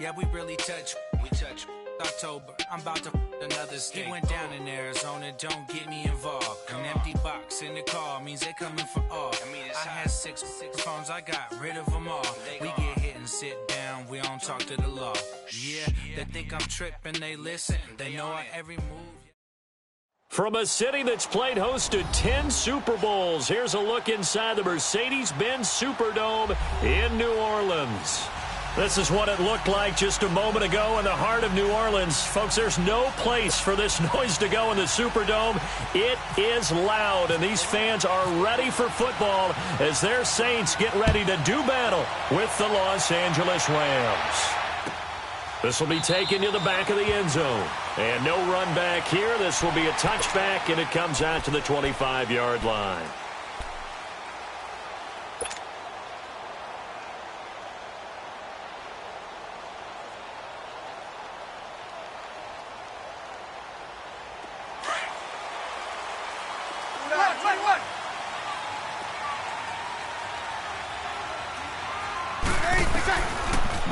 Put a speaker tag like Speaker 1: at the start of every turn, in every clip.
Speaker 1: Yeah, we really touch. We touch. October, I'm about to another state. He went down in Arizona, don't get me involved. An empty box in the car means they coming for all. I had six phones, I got rid of them all. We get hit and sit down, we don't talk to the law. Yeah, they think I'm tripping, they listen. They know our every move.
Speaker 2: From a city that's played host to 10 Super Bowls, here's a look inside the Mercedes-Benz Superdome in New Orleans. This is what it looked like just a moment ago in the heart of New Orleans. Folks, there's no place for this noise to go in the Superdome. It is loud, and these fans are ready for football as their Saints get ready to do battle with the Los Angeles Rams. This will be taken to the back of the end zone. And no run back here. This will be a touchback, and it comes out to the 25-yard line.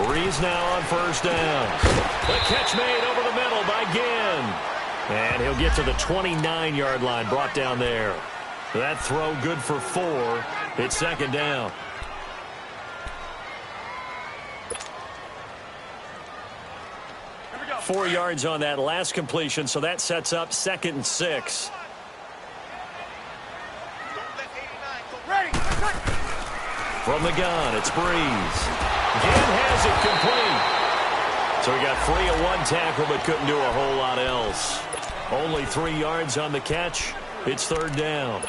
Speaker 2: Breeze now on first down. The catch made over the middle by Ginn. And he'll get to the 29-yard line, brought down there. That throw good for 4. It's second down. Here we go. 4 yards on that last completion, so that sets up 2nd and 6. From the gun, it's Breeze. Ginn has it complete. So he got free of one tackle but couldn't do a whole lot else. Only 3 yards on the catch. It's third down.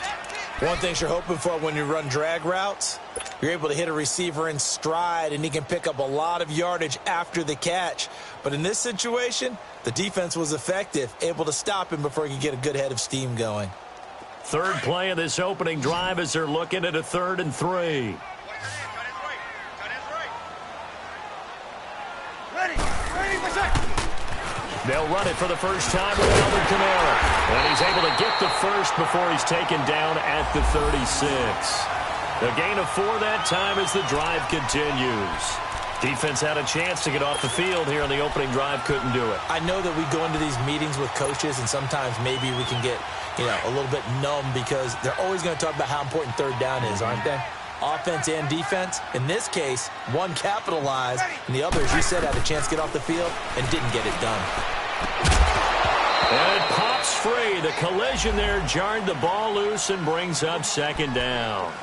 Speaker 3: One thing you're hoping for when you run drag routes, you're able to hit a receiver in stride and he can pick up a lot of yardage after the catch. But in this situation, the defense was effective, able to stop him before he could get a good head of steam going.
Speaker 2: Third play of this opening drive as they're looking at a 3rd and 3. They'll run it for the first time with Alvin Kamara. And he's able to get the first before he's taken down at the 36. A gain of 4 that time as the drive continues. Defense had a chance to get off the field here on the opening drive, couldn't do it.
Speaker 3: I know that we go into these meetings with coaches, and sometimes maybe we can get, a little bit numb because they're always going to talk about how important third down is, aren't they? Offense and defense. In this case, one capitalized, and the other, as you said, had a chance to get off the field and didn't get it done.
Speaker 2: And it pops free. The collision there jarred the ball loose and brings up second down.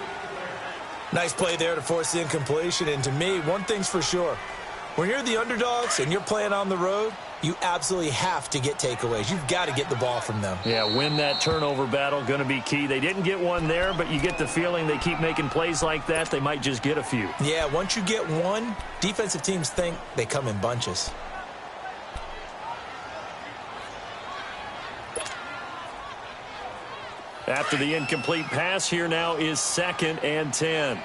Speaker 3: Nice play there to force the incompletion. And to me, one thing's for sure. When you're the underdogs and you're playing on the road, you absolutely have to get takeaways. You've got to get the ball from them.
Speaker 2: Yeah, win that turnover battle, going to be key. They didn't get one there, but you get the feeling they keep making plays like that, they might just get a few.
Speaker 3: Yeah, once you get one, defensive teams think they come in bunches.
Speaker 2: After the incomplete pass, here now is 2nd and 10.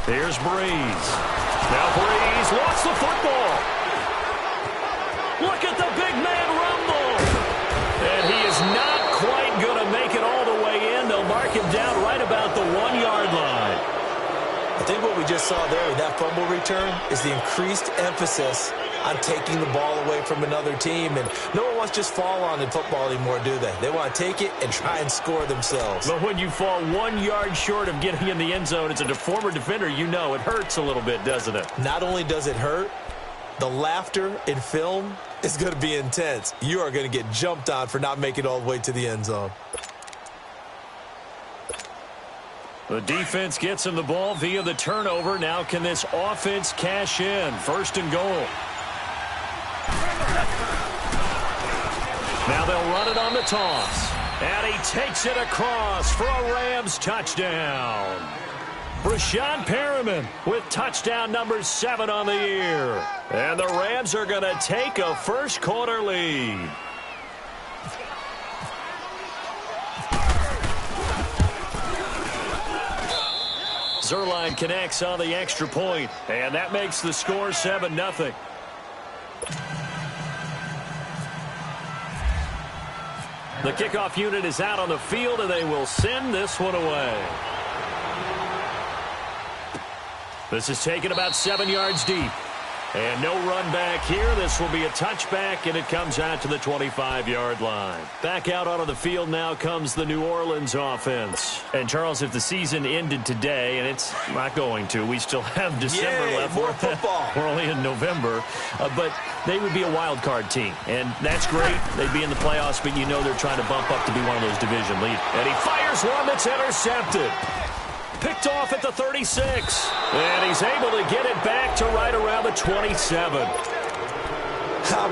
Speaker 2: Here's Breeze. Now Breeze lost the football. Look at the big man rumble. And he is not quite going to make it all the way in. They'll mark him down right about the 1-yard line.
Speaker 3: I think what we just saw there with that fumble return is the increased emphasis on taking the ball away from another team. And no one wants to just fall on in football anymore, do they? They want to take it and try and score themselves.
Speaker 2: But when you fall 1 yard short of getting in the end zone as a former defender, you know it hurts a little bit, doesn't it?
Speaker 3: Not only does it hurt, the laughter in film is going to be intense. You are going to get jumped on for not making it all the way to the end zone.
Speaker 2: The defense gets him the ball via the turnover. Now can this offense cash in? 1st and goal. Now they'll run it on the toss. And he takes it across for a Rams touchdown. Brashad Perriman with touchdown number 7 on the year. And the Rams are going to take a first quarter lead. Zerline connects on the extra point, and that makes the score 7-0. The kickoff unit is out on the field, and they will send this one away. This is taken about 7 yards deep. And no run back here. This will be a touchback, and it comes out to the 25-yard line. Back out onto the field now comes the New Orleans offense. And, Charles, if the season ended today, and it's not going to, we still have December left.
Speaker 3: More football.
Speaker 2: We're only in November. But they would be a wild card team, and that's great. They'd be in the playoffs, but you know they're trying to bump up to be one of those division leaders. And he fires one that's intercepted. Picked off at the 36. And he's able to get it back to right around the 27.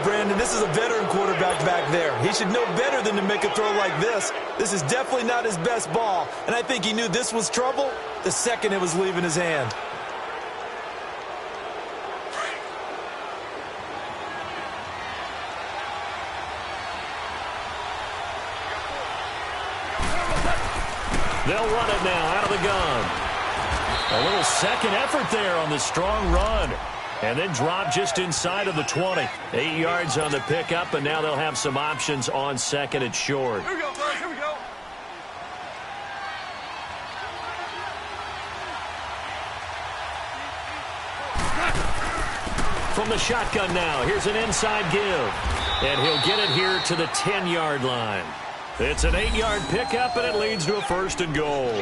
Speaker 3: Brandon, this is a veteran quarterback back there. He should know better than to make a throw like this. This is definitely not his best ball. And I think he knew this was trouble the second it was leaving his hand.
Speaker 2: They'll run it now out of the gun. A little second effort there on the strong run. And then drop just inside of the 20. 8 yards on the pickup, and now they'll have some options on second and short.
Speaker 4: Here we go, guys. Here we go.
Speaker 2: From the shotgun now, here's an inside give. And he'll get it here to the 10-yard line. It's an 8-yard pickup, and it leads to a 1st and goal.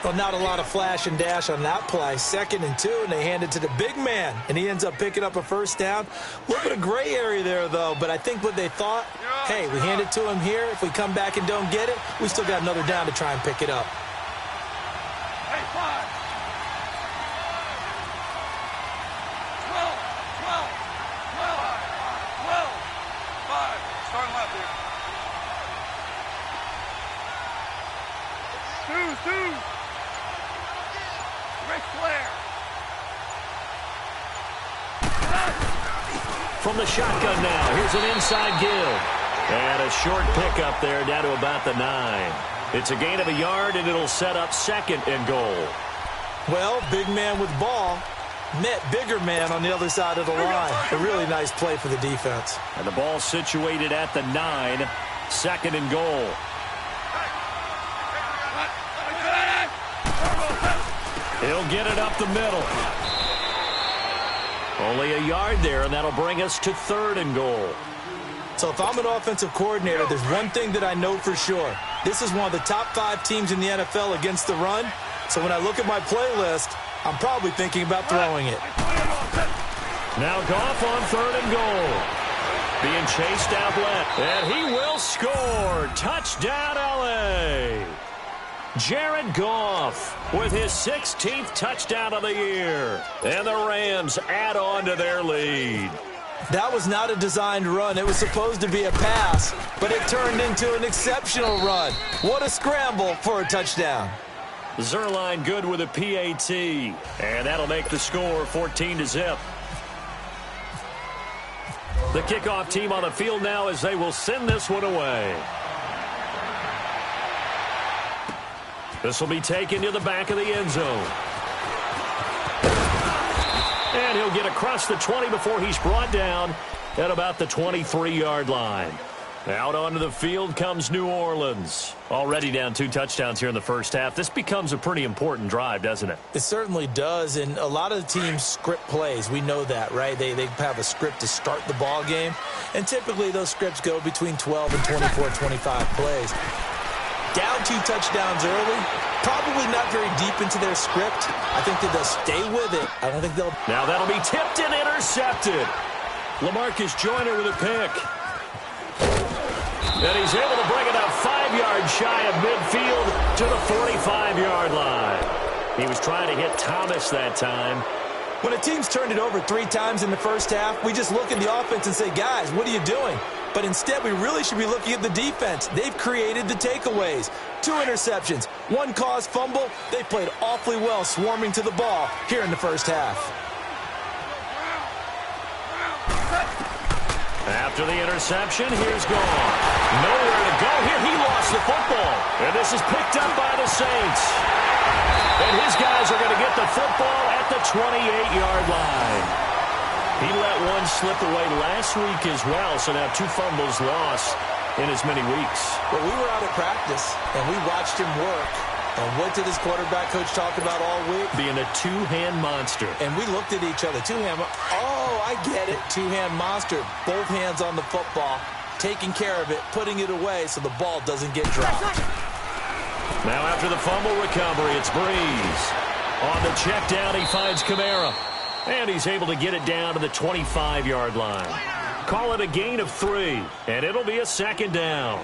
Speaker 3: Well, not a lot of flash and dash on that play. 2nd and 2, and they hand it to the big man, and he ends up picking up a 1st down. A little bit of gray area there, though, but I think what they thought, hey, we hand it to him here. If we come back and don't get it, we still got another down to try and pick it up.
Speaker 4: Hey, 5. 12, 12, 12, 5. Starting left here. 2. Ric Flair.
Speaker 2: From the shotgun now, here's an inside give. And a short pickup there down to about the 9. It's a gain of a yard, and it'll set up 2nd and goal.
Speaker 3: Well, big man with ball met bigger man on the other side of the line. A really nice play for the defense.
Speaker 2: And the ball situated at the 9, 2nd and goal. He'll get it up the middle. Only a yard there, and that'll bring us to 3rd and goal.
Speaker 3: So if I'm an offensive coordinator, there's one thing that I know for sure. This is one of the top 5 teams in the NFL against the run. So when I look at my playlist, I'm probably thinking about throwing it.
Speaker 2: Now Goff on 3rd and goal. Being chased out left. And he will score. Touchdown, L.A. Jared Goff with his 16th touchdown of the year. And the Rams add on to their lead.
Speaker 3: That was not a designed run. It was supposed to be a pass, but it turned into an exceptional run. What a scramble for a touchdown.
Speaker 2: Zerline good with a PAT. And that'll make the score 14-0. The kickoff team on the field now as they will send this one away. This will be taken to the back of the end zone. And he'll get across the 20 before he's brought down at about the 23-yard line. Out onto the field comes New Orleans. Already down 2 touchdowns here in the first half. This becomes a pretty important drive, doesn't it?
Speaker 3: It certainly does, and a lot of the teams script plays. We know that, right? They have a script to start the ball game, and typically those scripts go between 12 and 24, 25 plays. Down 2 touchdowns early, probably not very deep into their script. I think that they'll stay with it. I don't think they'll...
Speaker 2: Now that'll be tipped and intercepted. LaMarcus Joyner with a pick. And he's able to bring it up 5 yards shy of midfield to the 45-yard line. He was trying to hit Thomas that time.
Speaker 3: When a team's turned it over 3 times in the first half, we just look at the offense and say, guys, what are you doing? But instead, we really should be looking at the defense. They've created the takeaways. 2 interceptions, 1 caused fumble. They played awfully well swarming to the ball here in the first half.
Speaker 2: After the interception, here's gone. Nowhere to go here. He lost the football. And this is picked up by the Saints. And his guys are going to get the football at the 28-yard line. He let one slip away last week as well, so now 2 fumbles lost in as many weeks.
Speaker 3: Well, we were out at practice, and we watched him work. And what did his quarterback coach talk about all week?
Speaker 2: Being a two-hand monster.
Speaker 3: And we looked at each other. Oh, I get it. Two-hand monster. Both hands on the football, taking care of it, putting it away so the ball doesn't get dropped.
Speaker 2: Now after the fumble recovery, it's Breeze. On the check down, he finds Kamara. And he's able to get it down to the 25-yard line. Call it a gain of 3, and it'll be a second down.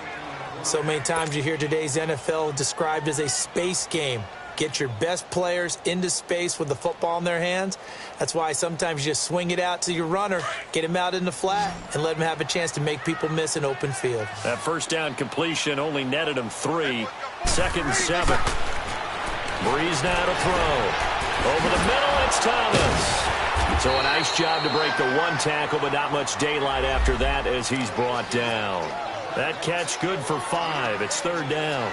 Speaker 3: So many times you hear today's NFL described as a space game. Get your best players into space with the football in their hands. That's why sometimes you just swing it out to your runner, get him out in the flat, and let him have a chance to make people miss an open field.
Speaker 2: That first down completion only netted him 3. 2nd and 7. Breeze now to throw. Over the middle, it's Thomas. So a nice job to break the one tackle, but not much daylight after that as he's brought down. That catch good for 5. It's 3rd down.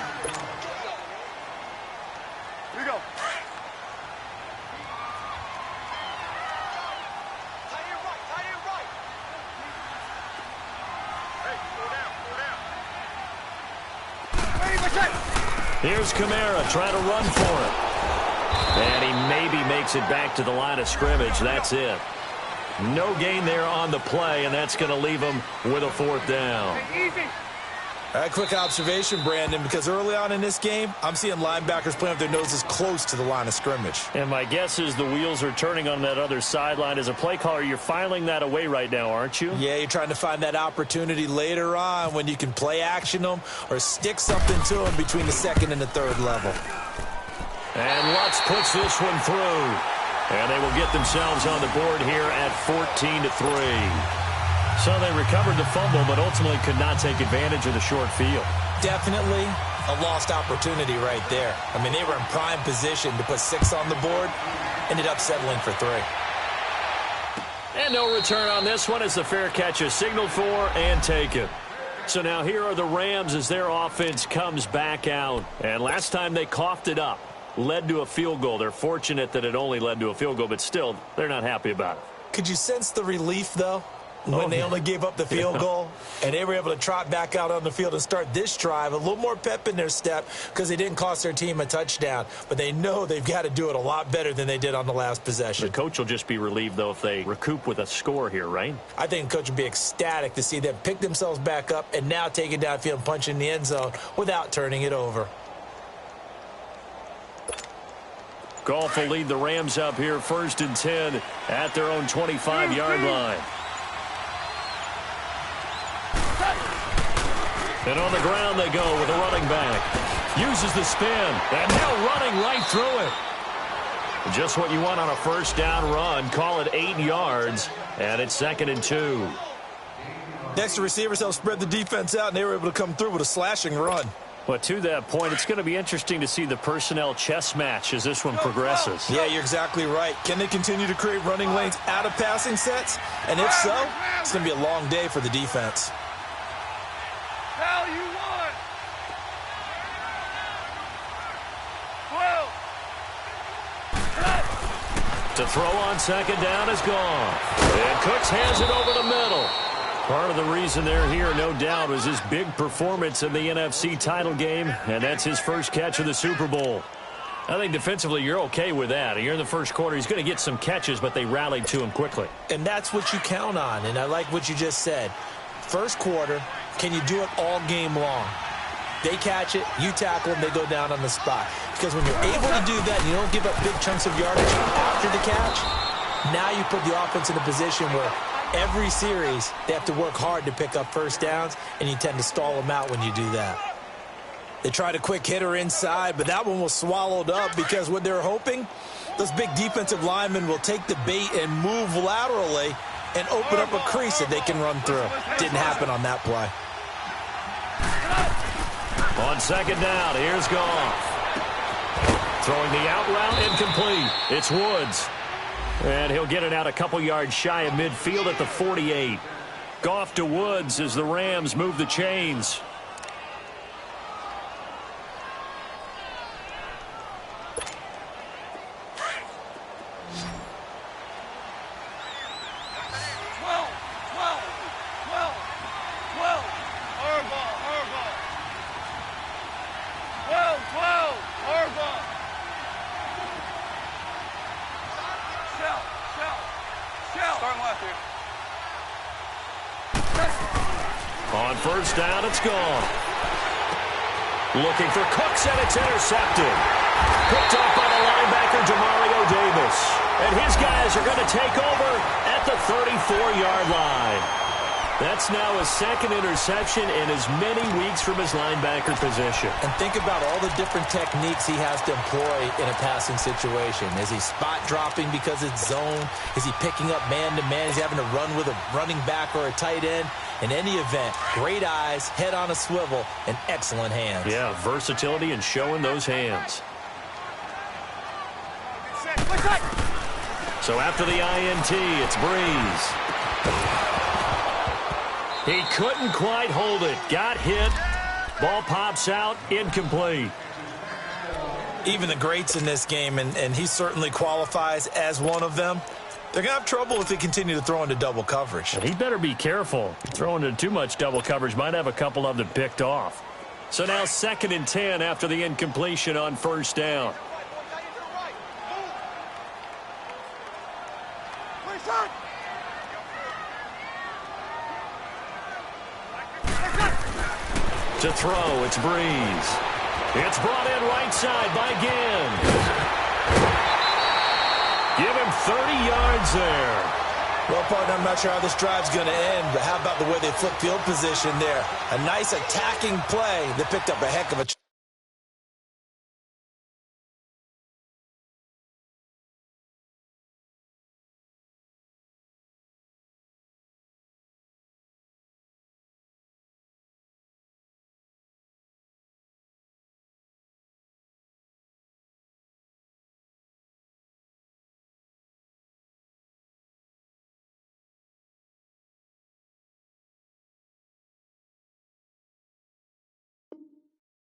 Speaker 4: Here we go.
Speaker 2: Here's Kamara trying to run for it. And he maybe makes it back to the line of scrimmage. That's it. No gain there on the play, and that's going to leave him with a 4th down.
Speaker 3: A quick observation, Brandon, because early on in this game, I'm seeing linebackers playing with their noses close to the line of scrimmage.
Speaker 2: And my guess is the wheels are turning on that other sideline. As a play caller, you're filing that away right now, aren't you?
Speaker 3: Yeah, you're trying to find that opportunity later on when you can play action them or stick something to them between the 2nd and the 3rd level.
Speaker 2: And Lutz puts this one through. And they will get themselves on the board here at 14-3. So they recovered the fumble, but ultimately could not take advantage of the short field.
Speaker 3: Definitely a lost opportunity right there. I mean, they were in prime position to put 6 on the board. Ended up settling for 3.
Speaker 2: And no return on this one as the fair catch is signaled for and taken. So now here are the Rams as their offense comes back out. And last time they coughed it up, led to a field goal. They're fortunate that it only led to a field goal, but still, they're not happy about it.
Speaker 3: Could you sense the relief, though? When they only gave up the field goal and they were able to trot back out on the field and start this drive, a little more pep in their step because they didn't cost their team a touchdown. But they know they've got to do it a lot better than they did on the last possession.
Speaker 2: The coach will just be relieved, though, if they recoup with a score here, right?
Speaker 3: I think the coach would be ecstatic to see them pick themselves back up and now take it downfield and punch in the end zone without turning it over.
Speaker 2: Goff will lead the Rams up here 1st and 10 at their own 25-yard line. And on the ground they go with a running back. Uses the spin. And now running right through it. Just what you want on a 1st down run. Call it 8 yards. And it's 2nd and 2.
Speaker 3: Next, the receivers helped spread the defense out, and they were able to come through with a slashing run.
Speaker 2: But to that point, it's going to be interesting to see the personnel chess match as this one progresses.
Speaker 3: Yeah, you're exactly right. Can they continue to create running lanes out of passing sets? And if so, it's going to be a long day for the defense.
Speaker 4: Hell, you won. 12.
Speaker 2: To throw on 2nd down is gone. And Cooks hands it over the middle. Part of the reason they're here, no doubt, was his big performance in the NFC title game, and that's his first catch of the Super Bowl. I think defensively you're okay with that. Here in the first quarter, he's going to get some catches, but they rallied to him quickly.
Speaker 3: And that's what you count on, and I like what you just said. First quarter, can you do it all game long? They catch it, you tackle them, they go down on the spot. Because when you're able to do that and you don't give up big chunks of yardage after the catch, now you put the offense in a position where every series they have to work hard to pick up 1st downs, and you tend to stall them out when you do that. They tried a quick hitter inside, but that one was swallowed up because what they're hoping, those big defensive linemen will take the bait and move laterally and open up a crease that they can run through. Didn't happen on that play.
Speaker 2: On 2nd down, here's Goff. Throwing the out route incomplete. It's Woods. And he'll get it out a couple yards shy of midfield at the 48. Goff to Woods as the Rams move the chains.
Speaker 4: Starting left here.
Speaker 2: On first down, it's gone. Looking for Cooks, and it's intercepted. Picked up by the linebacker, Demario Davis. And his guys are going to take over at the 34-yard line. That's now his second interception in as many weeks from his linebacker position.
Speaker 3: And think about all the different techniques he has to employ in a passing situation. Is he spot dropping because it's zone? Is he picking up man-to-man? Is he having to run with a running back or a tight end? In any event, great eyes, head on a swivel, and excellent hands.
Speaker 2: Yeah, versatility and showing those hands. So after the INT, it's Breeze. He couldn't quite hold it. Got hit. Ball pops out. Incomplete.
Speaker 3: Even the greats in this game, and he certainly qualifies as one of them, they're going to have trouble if they continue to throw into double coverage.
Speaker 2: And he better be careful. Throwing into too much double coverage might have a couple of them picked off. So now 2nd and 10 after the incompletion on first down. To throw, it's Breeze. It's brought in right side by Ginn. Give him 30 yards there.
Speaker 3: Well, partner, I'm not sure how this drive's going to end, but how about the way they flip field position there? A nice attacking play that picked up a heck of a...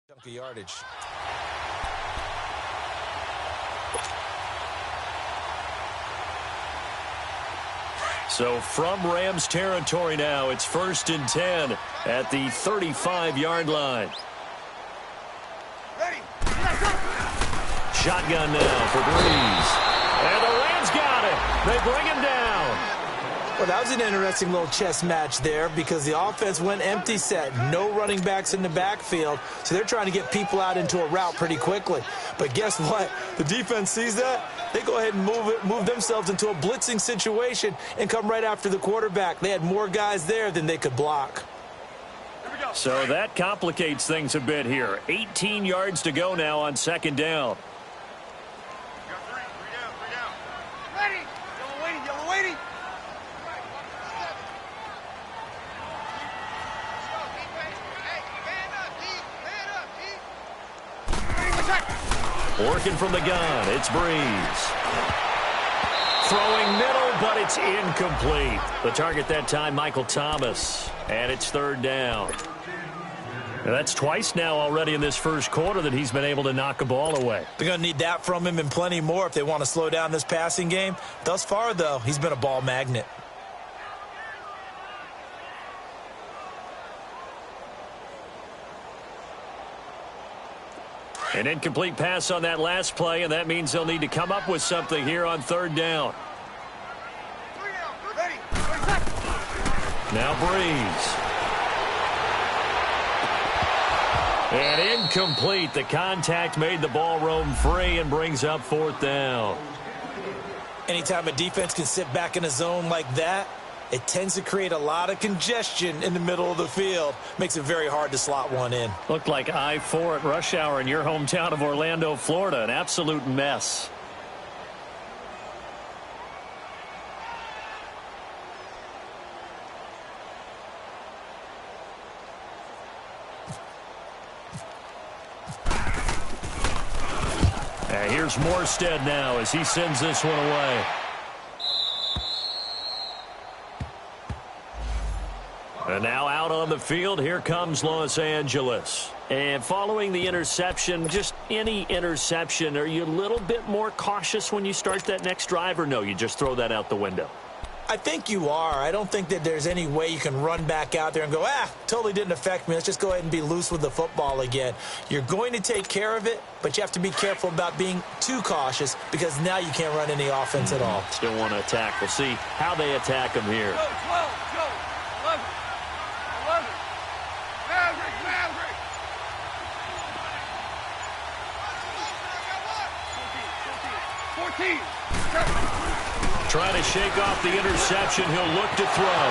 Speaker 3: chunk of yardage.
Speaker 2: So from Rams territory now, it's 1st and 10 at the 35-yard line.
Speaker 4: Ready.
Speaker 2: Shotgun now for Breeze. And the Rams got it. They bring him down.
Speaker 3: Well, that was an interesting little chess match there because the offense went empty set. No running backs in the backfield, so they're trying to get people out into a route pretty quickly. But guess what? The defense sees that. They go ahead and move themselves into a blitzing situation and come right after the quarterback. They had more guys there than they could block.
Speaker 2: So that complicates things a bit here. 18 yards to go now on 2nd down.
Speaker 4: Three down. Ready. Yellow waiting.
Speaker 2: Working from the gun, it's Breeze. Throwing middle, but it's incomplete. The target that time, Michael Thomas. And it's 3rd down. Now, that's twice now already in this first quarter that he's been able to knock a ball away.
Speaker 3: They're going to need that from him and plenty more if they want to slow down this passing game. Thus far, though, he's been a ball magnet.
Speaker 2: An incomplete pass on that last play, and that means they'll need to come up with something here on 3rd down.
Speaker 4: Ready.
Speaker 2: Now Breeze. And incomplete. The contact made the ball roam free and brings up 4th down.
Speaker 3: Anytime a defense can sit back in a zone like that, it tends to create a lot of congestion in the middle of the field. Makes it very hard to slot one in.
Speaker 2: Looked like I-4 at rush hour in your hometown of Orlando, Florida. An absolute mess. And here's Morstead now as he sends this one away. And now out on the field, here comes Los Angeles. And following the interception, just any interception, are you a little bit more cautious when you start that next drive, or no, you just throw that out the window?
Speaker 3: I think you are. I don't think that there's any way you can run back out there and go, totally didn't affect me. Let's just go ahead and be loose with the football again. You're going to take care of it, but you have to be careful about being too cautious because now you can't run any offense at all.
Speaker 2: Still want to attack. We'll see how they attack him here.
Speaker 4: Go, 12, go. 11. 11. Maverick. 14.
Speaker 2: Trying to shake off the interception. He'll look to throw.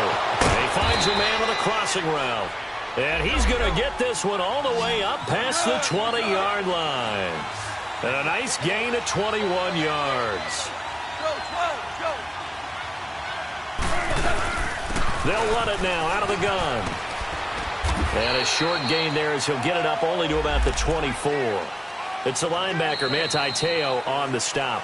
Speaker 2: He finds a man on the crossing route. And he's going to get this one all the way up past the 20-yard line. And a nice gain of 21 yards.
Speaker 4: Go, 12, go.
Speaker 2: They'll run it now out of the gun. And a short gain there as he'll get it up only to about the 24. It's the linebacker, Manti Te'o, on the stop.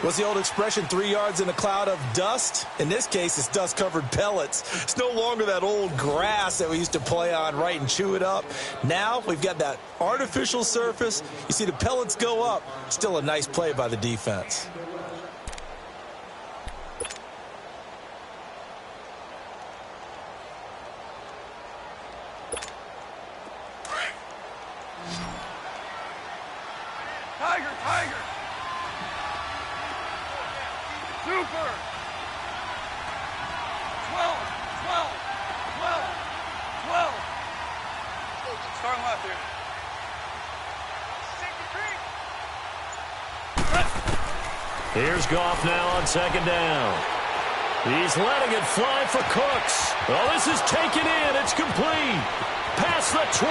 Speaker 3: What's the old expression, 3 yards in a cloud of dust? In this case, it's dust-covered pellets. It's no longer that old grass that we used to play on, right, and chew it up. Now we've got that artificial surface. You see the pellets go up. Still a nice play by the defense.
Speaker 4: Tiger. Super. 12. Starting left here.
Speaker 2: Here's Goff now on second down. He's letting it fly for Cooks. Oh, this is taken in. It's complete. Past the 20.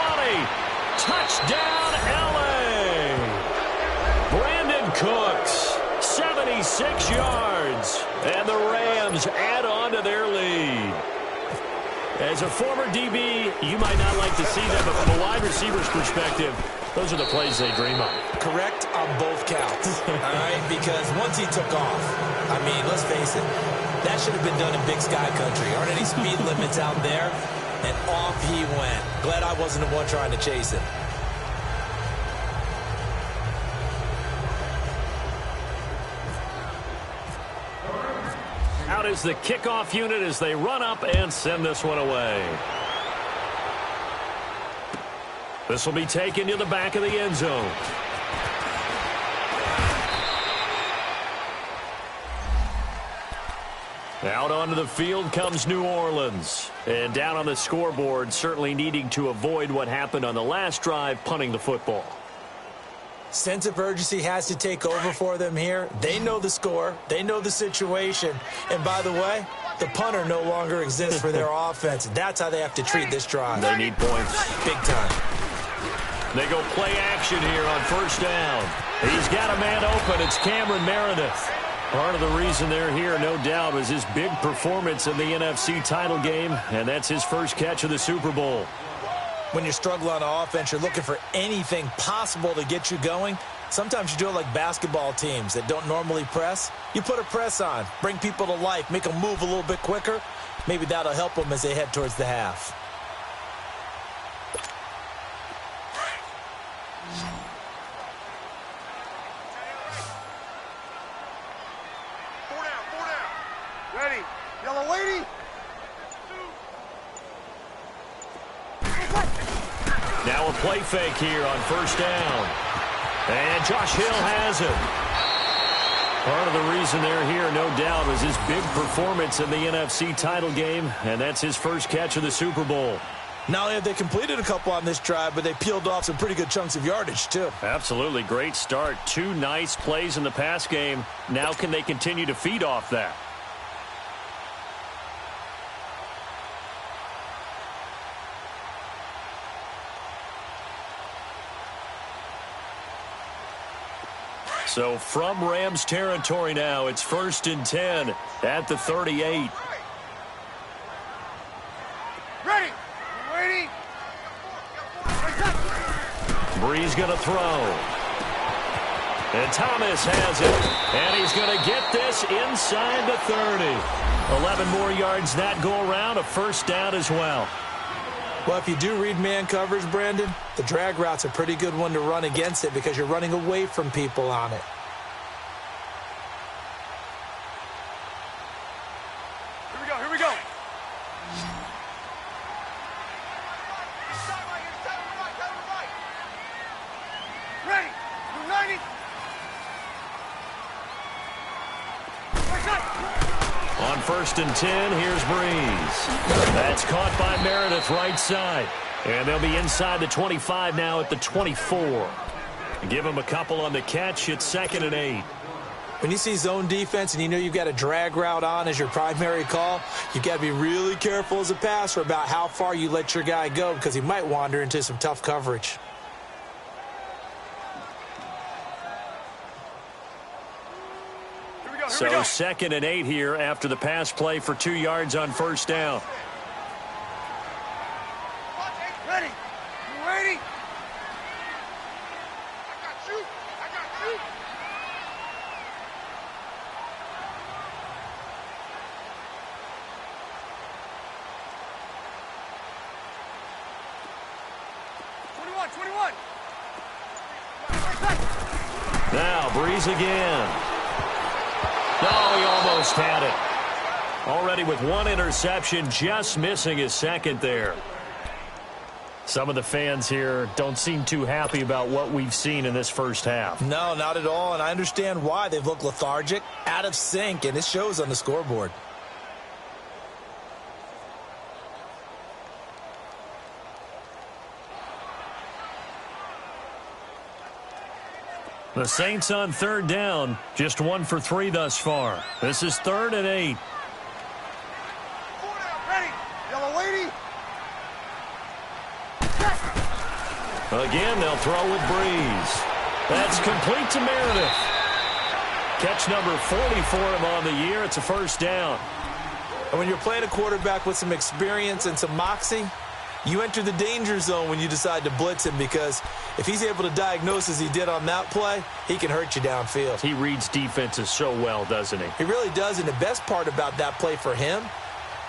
Speaker 2: Touchdown, L.A. Brandon Cooks, 76 yards. And the Rams add on to their lead. As a former DB, you might not like to see that, but from a wide receiver's perspective, those are the plays they dream of.
Speaker 3: Correct on both counts, all right? Because once he took off, I mean, let's face it, that should have been done in Big Sky Country. Aren't any speed limits out there? And off he went. Glad I wasn't the one trying to chase him.
Speaker 2: Out is the kickoff unit as they run up and send this one away. This will be taken to the back of the end zone. Out onto the field comes New Orleans. And down on the scoreboard, certainly needing to avoid what happened on the last drive, punting the football.
Speaker 3: Sense of urgency has to take over for them here. They know the score. They know the situation. And by the way, the punter no longer exists for their offense. That's how they have to treat this drive.
Speaker 2: They need points.
Speaker 3: Big time.
Speaker 2: They go play action here on first down. He's got a man open. It's Cameron Meredith. Part of the reason they're here, no doubt, was his big performance in the NFC title game, and that's his first catch of the Super Bowl.
Speaker 3: When you struggle on offense, you're looking for anything possible to get you going. Sometimes you do it like basketball teams that don't normally press. You put a press on, bring people to life, make them move a little bit quicker. Maybe that'll help them as they head towards the half.
Speaker 4: Ready. Yellow lady.
Speaker 2: Now a play fake here on first down. And Josh Hill has it. Part of the reason they're here, no doubt, was his big performance in the NFC title game, and that's his first catch of the Super Bowl.
Speaker 3: Not only have they completed a couple on this drive, but they peeled off some pretty good chunks of yardage, too.
Speaker 2: Absolutely. Great start. 2 nice plays in the pass game. Now can they continue to feed off that? So from Rams territory now, it's 1st and 10 at the 38.
Speaker 4: Ready. Ready.
Speaker 2: Bree's going to throw. And Thomas has it. And he's going to get this inside the 30. 11 more yards that go around, a first down as well.
Speaker 3: Well, if you do read man coverage, Brandon, the drag route's a pretty good one to run against it because you're running away from people on it.
Speaker 2: On 1st and 10, here's Breeze. That's caught by Meredith right side. And they'll be inside the 25 now at the 24. Give them a couple on the catch. It's 2nd and 8.
Speaker 3: When you see zone defense and you know you've got a drag route on as your primary call, you've got to be really careful as a passer about how far you let your guy go because he might wander into some tough coverage.
Speaker 2: So 2nd and 8 here after the pass play for 2 yards on 1st down.
Speaker 4: Ready? You ready? I got you. I got you.
Speaker 2: Now Breeze again. No, he almost had it. Already with 1 interception, just missing his 2nd there. Some of the fans here don't seem too happy about what we've seen in this first half.
Speaker 3: No, not at all, and I understand why. They've looked lethargic, out of sync, and it shows on the scoreboard.
Speaker 2: The Saints on 3rd down, just 1 for 3 thus far. This is 3rd and 8.
Speaker 4: Ready? Yellow lady.
Speaker 2: Again, they'll throw with Breeze. That's complete to Meredith. Catch number 40 for him on the year. It's a 1st down.
Speaker 3: And when you're playing a quarterback with some experience and some moxie, you enter the danger zone when you decide to blitz him because if he's able to diagnose as he did on that play, he can hurt you downfield.
Speaker 2: He reads defenses so well, doesn't he?
Speaker 3: He really does, and the best part about that play for him,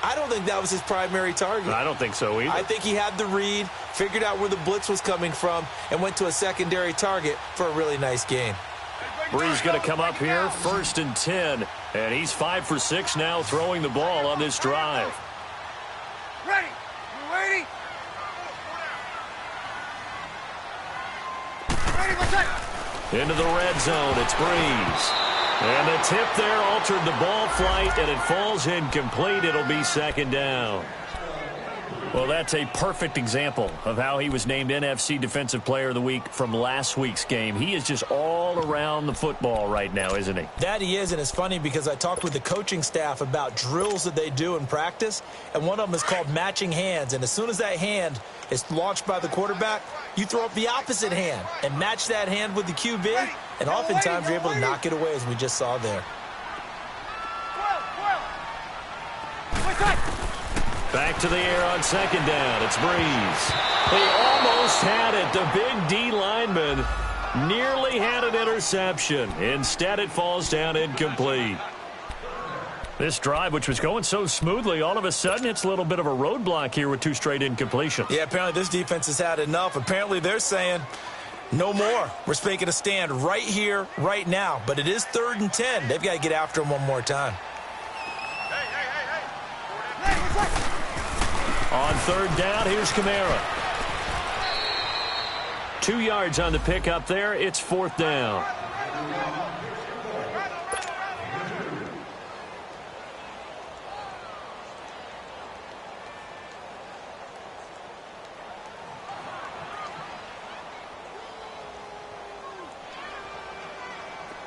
Speaker 3: I don't think that was his primary target.
Speaker 2: I don't think so either.
Speaker 3: I think he had the read, figured out where the blitz was coming from, and went to a secondary target for a really nice gain.
Speaker 2: Breeze going to come up here, 1st and 10, and he's 5 for 6 now throwing the ball on this drive.
Speaker 4: Ready? You ready?
Speaker 2: Into the red zone, it's Breeze. And the tip there altered the ball flight, and it falls incomplete. It'll be 2nd down. Well, that's a perfect example of how he was named NFC Defensive Player of the Week from last week's game. He is just all around the football right now, isn't he?
Speaker 3: That he is, and it's funny because I talked with the coaching staff about drills that they do in practice, and one of them is called matching hands. And as soon as that hand is launched by the quarterback, you throw up the opposite hand and match that hand with the QB, and oftentimes you're able to knock it away, as we just saw there.
Speaker 2: Back to the air on 2nd down. It's Breeze. He almost had it. The big D lineman nearly had an interception. Instead, it falls down incomplete. This drive, which was going so smoothly, all of a sudden it's a little bit of a roadblock here with 2 straight incompletions.
Speaker 3: Yeah, apparently this defense has had enough. Apparently they're saying no more. We're making a stand right here, right now. But it is 3rd and 10. They've got to get after him one more time.
Speaker 2: On 3rd down, here's Kamara. 2 yards on the pickup there. It's 4th down.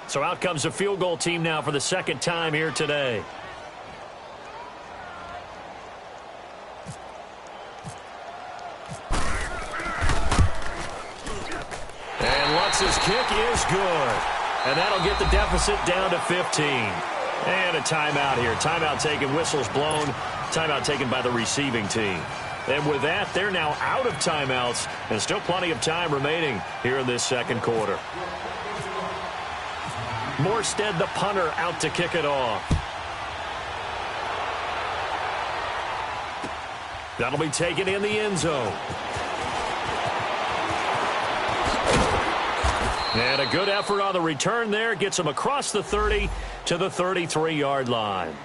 Speaker 2: So out comes the field goal team now for the 2nd time here today. Lutz's kick is good. And that'll get the deficit down to 15. And a timeout here. Timeout taken, whistles blown. Timeout taken by the receiving team. And with that, they're now out of timeouts. And still plenty of time remaining here in this 2nd quarter. Morstead, the punter, out to kick it off. That'll be taken in the end zone. And a good effort on the return there. Gets him across the 30 to the 33-yard line.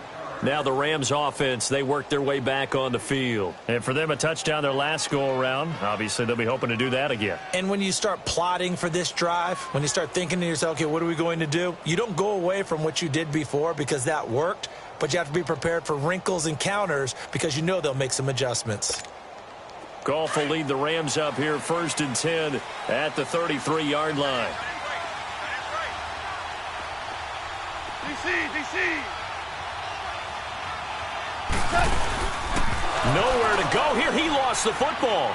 Speaker 2: Now the Rams offense, they work their way back on the field. And for them, a touchdown their last go-around. Obviously, they'll be hoping to do that again.
Speaker 3: And when you start plotting for this drive, when you start thinking to yourself, okay, what are we going to do? You don't go away from what you did before because that worked, but you have to be prepared for wrinkles and counters because you know they'll make some adjustments.
Speaker 2: Goff will lead the Rams up here 1st and 10 at the 33-yard line.
Speaker 4: DC.
Speaker 2: Nowhere to go here. He lost the football.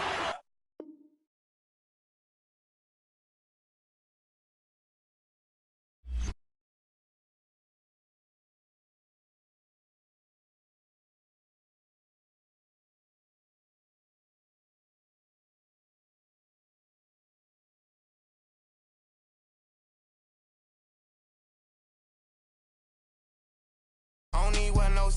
Speaker 5: Only wear no